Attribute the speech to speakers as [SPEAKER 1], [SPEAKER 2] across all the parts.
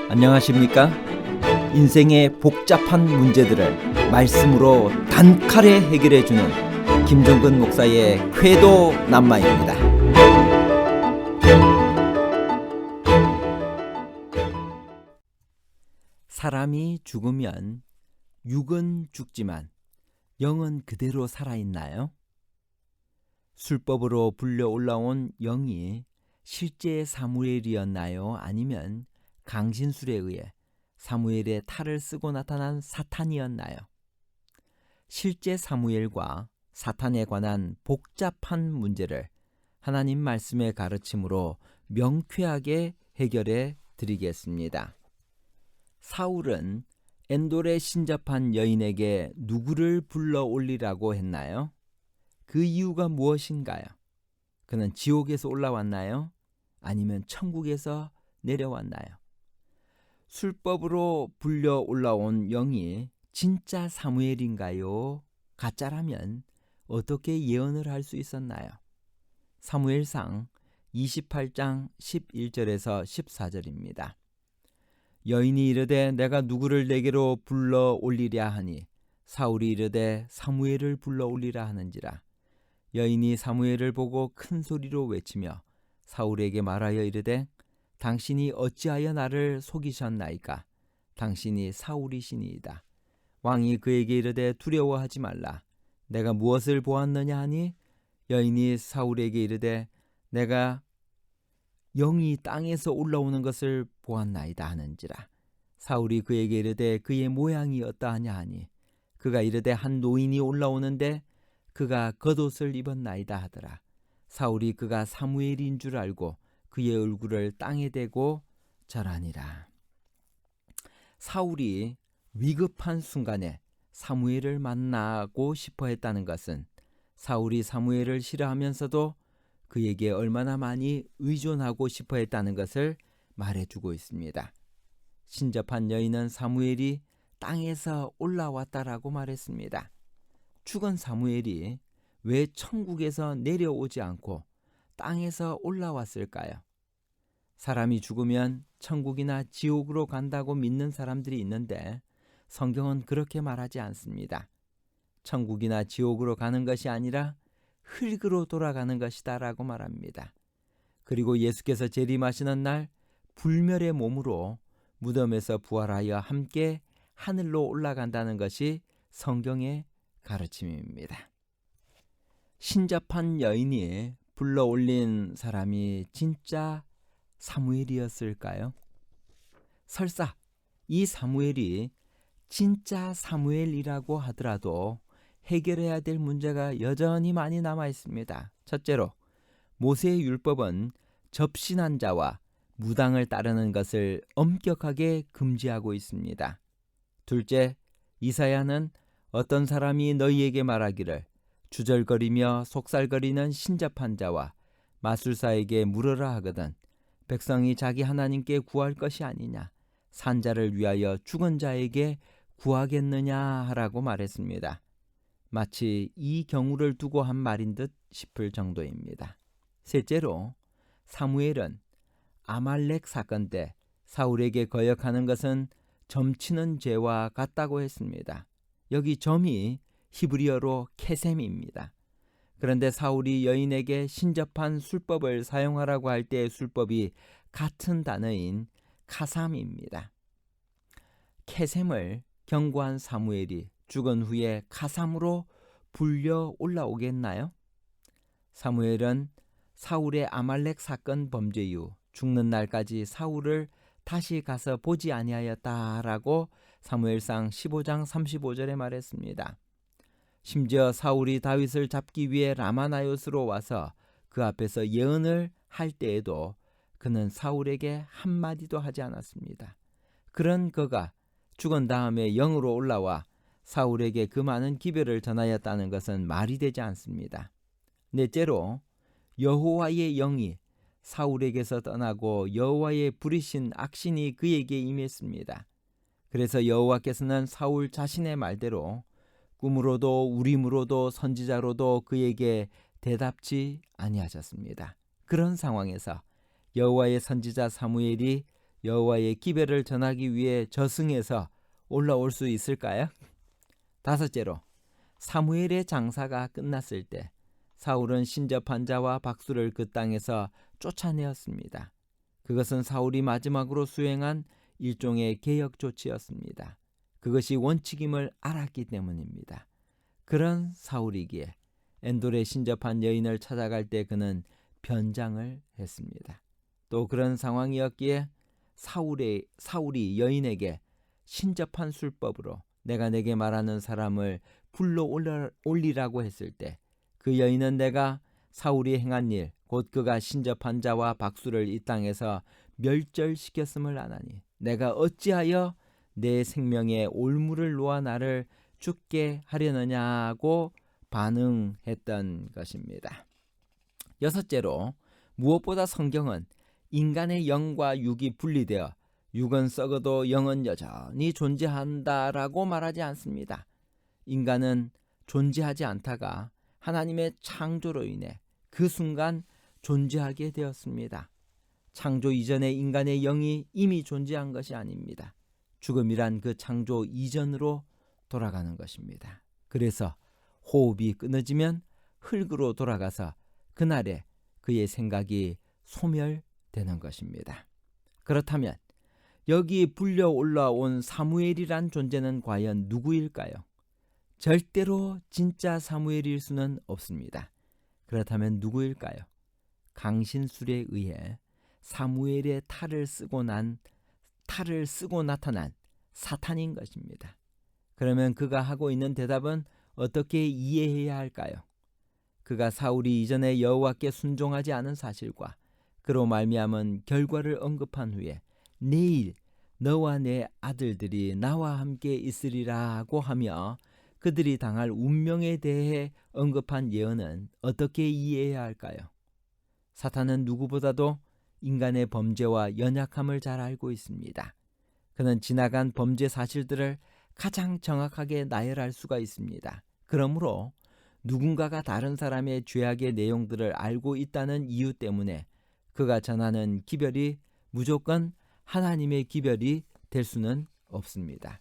[SPEAKER 1] 안녕하십니까? 인생의 복잡한 문제들을 말씀으로 단칼에 해결해주는 김종근 목사의 쾌도 남마입니다. 사람이 죽으면 육은 죽지만 영은 그대로 살아있나요? 술법으로 불려 올라온 영이 실제 사무엘이었나요? 아니면 강신술에 의해 사무엘의 탈을 쓰고 나타난 사탄이었나요? 실제 사무엘과 사탄에 관한 복잡한 문제를 하나님 말씀의 가르침으로 명쾌하게 해결해 드리겠습니다. 사울은 엔돌에 신접한 여인에게 누구를 불러 올리라고 했나요? 그 이유가 무엇인가요? 그는 지옥에서 올라왔나요? 아니면 천국에서 내려왔나요? 술법으로 불려 올라온 영이 진짜 사무엘인가요? 가짜라면 어떻게 예언을 할 수 있었나요? 사무엘상 28장 11절에서 14절입니다. 여인이 이르되 내가 누구를 내게로 불러 올리랴 하니 사울이 이르되 사무엘을 불러 올리라 하는지라. 여인이 사무엘을 보고 큰 소리로 외치며 사울에게 말하여 이르되 당신이 어찌하여 나를 속이셨나이까? 당신이 사울이시니이다. 왕이 그에게 이르되 두려워하지 말라. 내가 무엇을 보았느냐 하니 여인이 사울에게 이르되 내가 영이 땅에서 올라오는 것을 보았나이다 하는지라. 사울이 그에게 이르되 그의 모양이 어떠하냐 하니 그가 이르되 한 노인이 올라오는데 그가 겉옷을 입었나이다 하더라. 사울이 그가 사무엘인 줄 알고 그의 얼굴을 땅에 대고 절하니라. 사울이 위급한 순간에 사무엘을 만나고 싶어 했다는 것은 사울이 사무엘을 싫어하면서도 그에게 얼마나 많이 의존하고 싶어 했다는 것을 말해주고 있습니다. 신접한 여인은 사무엘이 땅에서 올라왔다라고 말했습니다. 죽은 사무엘이 왜 천국에서 내려오지 않고 땅에서 올라왔을까요? 사람이 죽으면 천국이나 지옥으로 간다고 믿는 사람들이 있는데 성경은 그렇게 말하지 않습니다. 천국이나 지옥으로 가는 것이 아니라 흙으로 돌아가는 것이다 라고 말합니다. 그리고 예수께서 재림하시는 날 불멸의 몸으로 무덤에서 부활하여 함께 하늘로 올라간다는 것이 성경의 가르침입니다. 신접한 여인이 불러 올린 사람이 진짜 사무엘이었을까요? 설사 이 사무엘이 진짜 사무엘이라고 하더라도 해결해야 될 문제가 여전히 많이 남아 있습니다. 첫째로, 모세의 율법은 접신한 자와 무당을 따르는 것을 엄격하게 금지하고 있습니다. 둘째, 이사야는 어떤 사람이 너희에게 말하기를 주절거리며 속살거리는 신접한 자와 마술사에게 물으라 하거든 백성이 자기 하나님께 구할 것이 아니냐 산자를 위하여 죽은 자에게 구하겠느냐 하라고 말했습니다. 마치 이 경우를 두고 한 말인 듯 싶을 정도입니다. 셋째로, 사무엘은 아말렉 사건 때 사울에게 거역하는 것은 점치는 죄와 같다고 했습니다. 여기 점이 히브리어로 케셈입니다. 그런데 사울이 여인에게 신접한 술법을 사용하라고 할 때의 술법이 같은 단어인 카삼입니다. 케셈을 경고한 사무엘이 죽은 후에 카삼으로 불려 올라오겠나요? 사무엘은 사울의 아말렉 사건 범죄 이후 죽는 날까지 사울을 다시 가서 보지 아니하였다라고 사무엘상 15장 35절에 말했습니다. 심지어 사울이 다윗을 잡기 위해 라마나요스로 와서 그 앞에서 예언을 할 때에도 그는 사울에게 한마디도 하지 않았습니다. 그런 그가 죽은 다음에 영으로 올라와 사울에게 그 많은 기별을 전하였다는 것은 말이 되지 않습니다. 넷째로, 여호와의 영이 사울에게서 떠나고 여호와의 부리신 악신이 그에게 임했습니다. 그래서 여호와께서는 사울 자신의 말대로 꿈으로도 우림으로도 선지자로도 그에게 대답지 아니하셨습니다. 그런 상황에서 여호와의 선지자 사무엘이 여호와의 기별을 전하기 위해 저승에서 올라올 수 있을까요? 다섯째로, 사무엘의 장사가 끝났을 때 사울은 신접한 자와 박수를 그 땅에서 쫓아내었습니다. 그것은 사울이 마지막으로 수행한 일종의 개혁 조치였습니다. 그것이 원칙임을 알았기 때문입니다. 그런 사울이기에 엔돌에 신접한 여인을 찾아갈 때 그는 변장을 했습니다. 또 그런 상황이었기에 사울이 여인에게 신접한 술법으로 내가 내게 말하는 사람을 불러 올리라고 했을 때 그 여인은 내가 사울이 행한 일, 곧 그가 신접한 자와 박수를 이 땅에서 멸절시켰음을 아나니 내가 어찌하여 내 생명에 올무를 놓아 나를 죽게 하려느냐고 반응했던 것입니다. 여섯째로, 무엇보다 성경은 인간의 영과 육이 분리되어 육은 썩어도 영은 여전히 존재한다라고 말하지 않습니다. 인간은 존재하지 않다가 하나님의 창조로 인해 그 순간 존재하게 되었습니다. 창조 이전에 인간의 영이 이미 존재한 것이 아닙니다. 죽음이란 그 창조 이전으로 돌아가는 것입니다. 그래서 호흡이 끊어지면 흙으로 돌아가서 그날에 그의 생각이 소멸되는 것입니다. 그렇다면 여기 불려 올라온 사무엘이란 존재는 과연 누구일까요? 절대로 진짜 사무엘일 수는 없습니다. 그렇다면 누구일까요? 강신술에 의해 사무엘의 탈을 쓰고 나타난 사탄인 것입니다. 그러면 그가 하고 있는 대답은 어떻게 이해해야 할까요? 그가 사울이 이전에 여호와께 순종하지 않은 사실과 그로 말미암은 결과를 언급한 후에 내일 너와 내 아들들이 나와 함께 있으리라고 하며 그들이 당할 운명에 대해 언급한 예언은 어떻게 이해해야 할까요? 사탄은 누구보다도 인간의 범죄와 연약함을 잘 알고 있습니다. 그는 지나간 범죄 사실들을 가장 정확하게 나열할 수가 있습니다. 그러므로 누군가가 다른 사람의 죄악의 내용들을 알고 있다는 이유 때문에 그가 전하는 기별이 무조건 하나님의 기별이 될 수는 없습니다.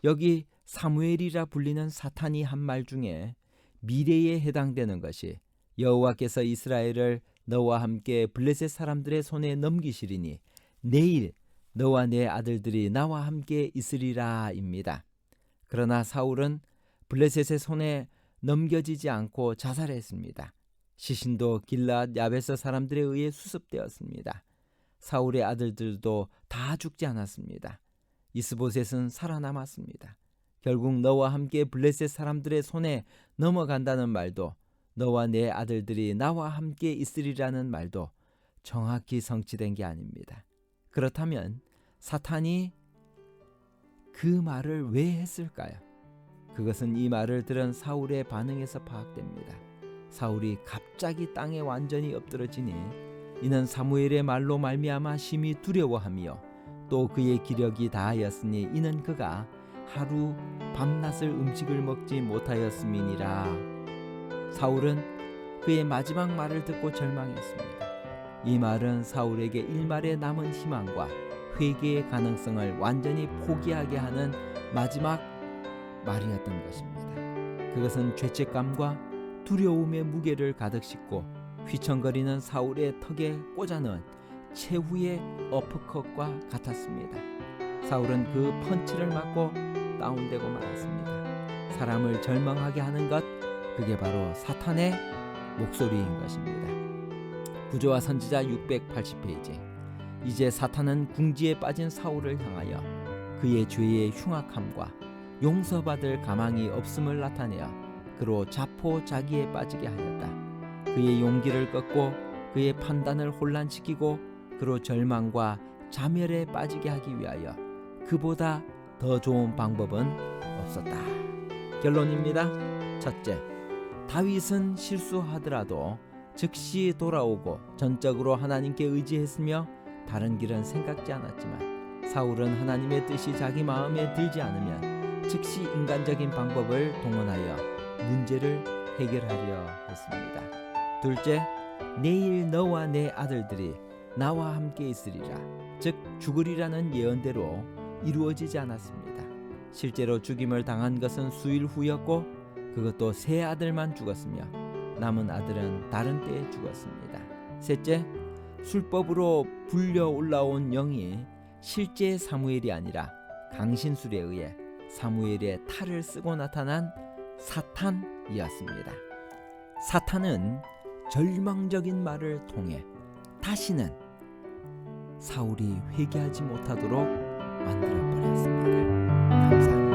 [SPEAKER 1] 여기 사무엘이라 불리는 사탄이 한 말 중에 미래에 해당되는 것이 여호와께서 이스라엘을 너와 함께 블레셋 사람들의 손에 넘기시리니 내일 너와 내 아들들이 나와 함께 있으리라입니다. 그러나 사울은 블레셋의 손에 넘겨지지 않고 자살했습니다. 시신도 길앗 야베스 사람들에 의해 수습되었습니다. 사울의 아들들도 다 죽지 않았습니다. 이스보셋은 살아남았습니다. 결국 너와 함께 블레셋 사람들의 손에 넘어간다는 말도 너와 내 아들들이 나와 함께 있으리라는 말도 정확히 성취된 게 아닙니다. 그렇다면 사탄이 그 말을 왜 했을까요? 그것은 이 말을 들은 사울의 반응에서 파악됩니다. 사울이 갑자기 땅에 완전히 엎드러지니 이는 사무엘의 말로 말미암아 심히 두려워하며 또 그의 기력이 다하였으니 이는 그가 하루 밤낮을 음식을 먹지 못하였음이니라. 사울은 그의 마지막 말을 듣고 절망했습니다. 이 말은 사울에게 일말의 남은 희망과 회개의 가능성을 완전히 포기하게 하는 마지막 말이었던 것입니다. 그것은 죄책감과 두려움의 무게를 가득 싣고 휘청거리는 사울의 턱에 꽂아넣은 최후의 어퍼컷과 같았습니다. 사울은 그 펀치를 맞고 다운되고 말았습니다. 사람을 절망하게 하는 것, 그게 바로 사탄의 목소리인 것입니다. 구조와 선지자 680페이지. 이제 사탄은 궁지에 빠진 사울을 향하여 그의 죄의 흉악함과 용서받을 가망이 없음을 나타내어 그로 자포자기에 빠지게 하였다. 그의 용기를 꺾고 그의 판단을 혼란시키고 그로 절망과 자멸에 빠지게 하기 위하여 그보다 더 좋은 방법은 없었다. 결론입니다. 첫째, 다윗은 실수하더라도 즉시 돌아오고 전적으로 하나님께 의지했으며 다른 길은 생각지 않았지만 사울은 하나님의 뜻이 자기 마음에 들지 않으면 즉시 인간적인 방법을 동원하여 문제를 해결하려 했습니다. 둘째, 내일 너와 내 아들들이 나와 함께 있으리라, 즉 죽으리라는 예언대로 이루어지지 않았습니다. 실제로 죽임을 당한 것은 수일 후였고 그것도 세 아들만 죽었으며 남은 아들은 다른 때에 죽었습니다. 셋째, 술법으로 불려 올라온 영이 실제 사무엘이 아니라 강신술에 의해 사무엘의 탈을 쓰고 나타난 사탄이었습니다. 사탄은 절망적인 말을 통해 다시는 사울이 회개하지 못하도록 만들어버렸습니다. 감사합니다.